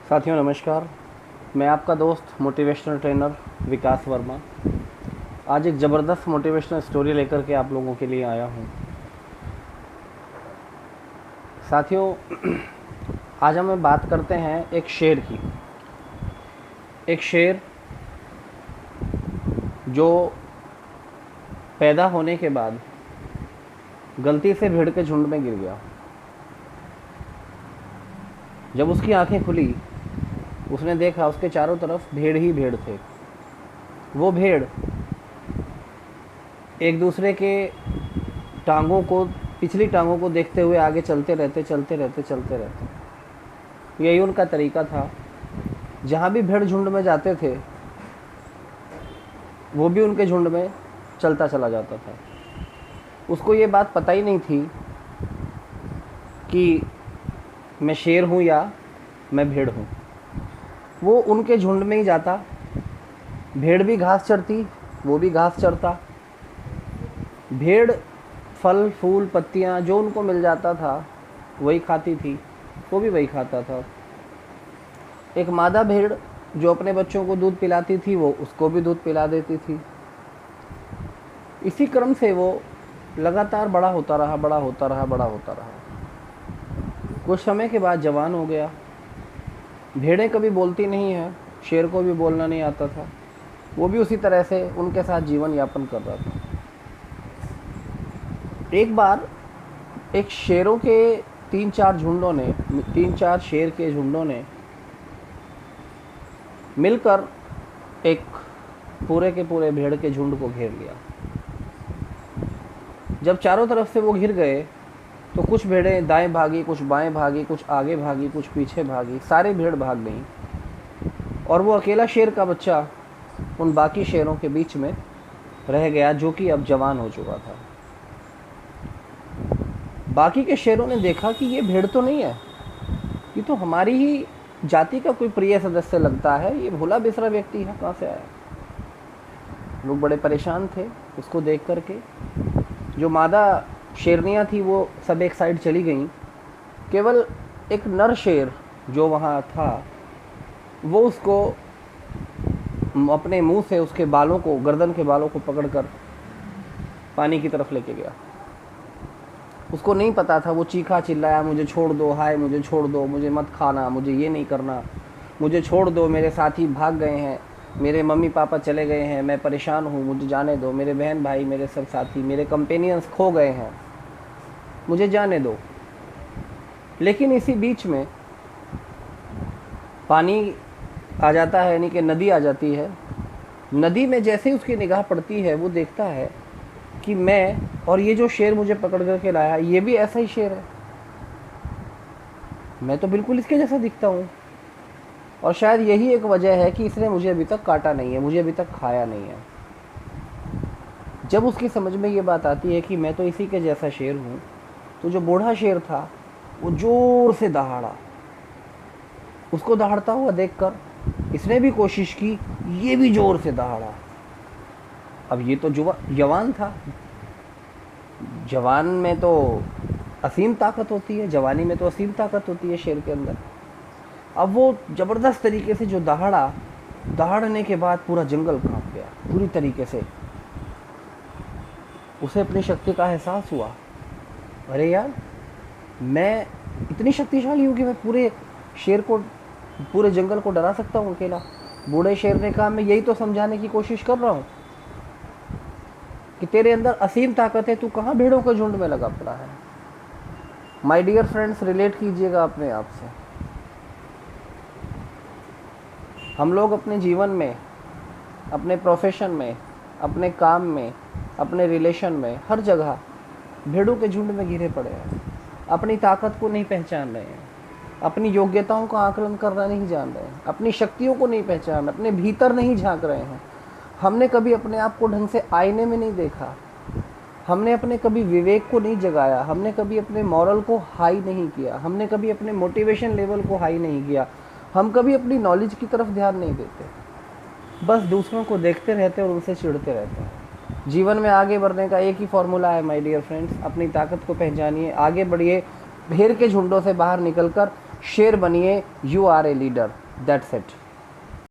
साथियों नमस्कार। मैं आपका दोस्त मोटिवेशनल ट्रेनर विकास वर्मा आज एक ज़बरदस्त मोटिवेशनल स्टोरी लेकर के आप लोगों के लिए आया हूँ। साथियों आज हम बात करते हैं एक शेर की। एक शेर जो पैदा होने के बाद गलती से भेड़ के झुंड में गिर गया। जब उसकी आंखें खुली उसने देखा उसके चारों तरफ भेड़ ही भेड़ थे। वो भेड़ एक दूसरे के पिछली टांगों को देखते हुए आगे चलते रहते। यही उनका तरीका था। जहाँ भी भेड़ झुंड में जाते थे वो भी उनके झुंड में चलता चला जाता था। उसको ये बात पता ही नहीं थी कि मैं शेर हूँ या मैं भेड़ हूँ। वो उनके झुंड में ही जाता। भेड़ भी घास चरती, वो भी घास चरता। भेड़ फल फूल पत्तियाँ जो उनको मिल जाता था वही खाती थी, वो भी वही खाता था। एक मादा भेड़ जो अपने बच्चों को दूध पिलाती थी वो उसको भी दूध पिला देती थी। इसी क्रम से वो लगातार बड़ा होता रहा। कुछ समय के बाद जवान हो गया। भेड़ें कभी बोलती नहीं है, शेर को भी बोलना नहीं आता था। वो भी उसी तरह से उनके साथ जीवन यापन कर रहा था। एक बार एक शेरों के तीन चार शेर के झुंडों ने मिलकर एक पूरे के पूरे भेड़ के झुंड को घेर लिया। जब चारों तरफ से वो घिर गए तो कुछ भेड़ें दाएं भागी, कुछ बाएं भागी, कुछ आगे भागी, कुछ पीछे भागी। सारी भेड़ भाग गईं और वो अकेला शेर का बच्चा उन बाकी शेरों के बीच में रह गया जो कि अब जवान हो चुका था। बाकी के शेरों ने देखा कि ये भेड़ तो नहीं है, ये तो हमारी ही जाति का कोई प्रिय सदस्य लगता है, ये भूला बिसरा व्यक्ति है, कहाँ से आया। लोग बड़े परेशान थे उसको देख करके। जो मादा शेरनियाँ थी वो सब एक साइड चली गईं। केवल एक नर शेर जो वहाँ था वो उसको अपने मुंह से उसके बालों को, गर्दन के बालों को पकड़कर पानी की तरफ लेके गया। उसको नहीं पता था, वो चीखा चिल्लाया, मुझे छोड़ दो, हाय मुझे छोड़ दो, मुझे मत खाना, मुझे ये नहीं करना, मुझे छोड़ दो, मेरे साथी भाग गए हैं, मेरे मम्मी पापा चले गए हैं, मैं परेशान हूँ, मुझे जाने दो, मेरे बहन भाई, मेरे सब साथी, मेरे कंपेनियंस खो गए हैं, मुझे जाने दो। लेकिन इसी बीच में पानी आ जाता है, यानी कि नदी आ जाती है। नदी में जैसे ही उसकी निगाह पड़ती है वो देखता है कि मैं और ये जो शेर मुझे पकड़ करके लाया ये भी ऐसा ही शेर है, मैं तो बिल्कुल इसके जैसा दिखता हूँ। और शायद यही एक वजह है कि इसने मुझे अभी तक काटा नहीं है, मुझे अभी तक खाया नहीं है। जब उसकी समझ में ये बात आती है कि मैं तो इसी के जैसा शेर हूँ, तो जो बूढ़ा शेर था वो जोर से दहाड़ा। उसको दहाड़ता हुआ देखकर इसने भी कोशिश की, ये भी जोर से दहाड़ा। अब ये तो जवान था, जवान में तो असीम ताकत होती है, जवानी में तो असीम ताकत होती है शेर के अंदर। अब वो ज़बरदस्त तरीके से जो दहाड़ने के बाद पूरा जंगल कांप गया पूरी तरीके से। उसे अपनी शक्ति का एहसास हुआ, अरे यार मैं इतनी शक्तिशाली हूँ कि मैं पूरे जंगल को डरा सकता हूँ अकेला। बूढ़े शेर ने कहा, मैं यही तो समझाने की कोशिश कर रहा हूँ कि तेरे अंदर असीम ताकत है, तू कहाँ भेड़ों के झुंड में लगा पड़ा है। माय डियर फ्रेंड्स, रिलेट कीजिएगा अपने आप से। हम लोग अपने जीवन में, अपने प्रोफेशन में, अपने काम में, अपने रिलेशन में, हर जगह भेड़ों के झुंड में घिरे पड़े हैं। अपनी ताकत को नहीं पहचान रहे हैं, अपनी योग्यताओं का आकलन करना नहीं जान रहे हैं, अपनी शक्तियों को नहीं पहचान, अपने भीतर नहीं झांक रहे हैं। हमने कभी अपने आप को ढंग से आईने में नहीं देखा, हमने अपने कभी विवेक को नहीं जगाया, हमने कभी अपने मॉरल को हाई नहीं किया, हमने कभी अपने मोटिवेशन लेवल को हाई नहीं किया, हम कभी अपनी नॉलेज की तरफ ध्यान नहीं देते। बस दूसरों को देखते रहते और उनसे चिढ़ते रहते हैं। जीवन में आगे बढ़ने का एक ही फॉर्मूला है माय डियर फ्रेंड्स, अपनी ताकत को पहचानिए, आगे बढ़िए, भेड़ के झुंडों से बाहर निकलकर शेर बनिए, you are a leader, that's it.